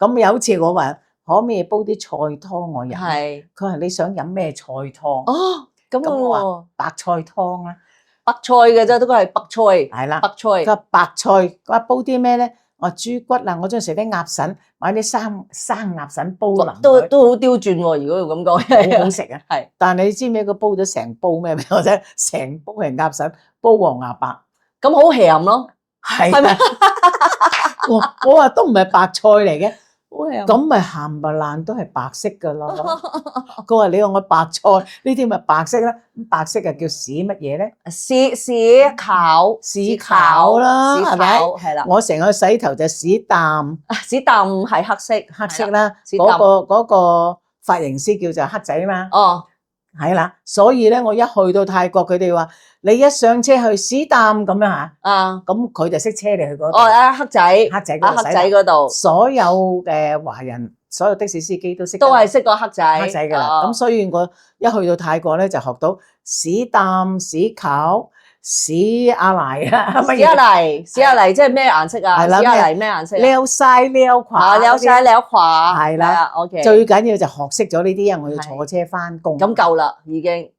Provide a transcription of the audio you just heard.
咁有一次我話可唔可以煲啲菜湯我飲？係佢話你想飲咩菜湯？哦，咁咁我喎話，白菜湯啦，白菜嘅啫，都係白菜，係啦。白佢菜話白菜，佢話煲啲咩咧？我話豬骨啊，我中意食啲鴨腎，買啲生鴨腎煲腍佢，都好刁鑽喎。如果要咁講，好好食啊！係但係你知唔知佢煲咗成煲咩俾我啫？成煲係鴨腎，煲黃牙白，咁好鹹咯，係係咪啊！我話都唔係白菜嚟嘅，好鹹。咁咪冚唪唥都係白色㗎咯。佢話你話我白菜呢啲咪白色啦，咁白色啊叫屎乜嘢咧？屎烤，屎烤啦屎係咪烤係啦，我成個洗頭就屎啖屎啖係黑色，黑色啦，屎啖嗰個髮型師叫做黑仔嘛。哦，係啦，所以咧，我一去到泰國，佢哋話你一上車去屎啖咁樣嚇，啊，咁佢就識車你去嗰度。哦啊黑仔，黑仔嗰度黑仔嗰度所有嘅華人，所有的士司機都識得都係識個黑仔，黑仔㗎啦。哦咁所以我一去到泰國咧，就學到屎啖、屎烤、屎阿賴啊，屎下泥，屎下泥即係咩顏色啊？係啦屎下泥咩顏色啊？撩晒撩垮啊，有晒撩垮，係啦，OK，最緊要就學識咗呢啲，因為我要坐車翻工。咁夠啦，已經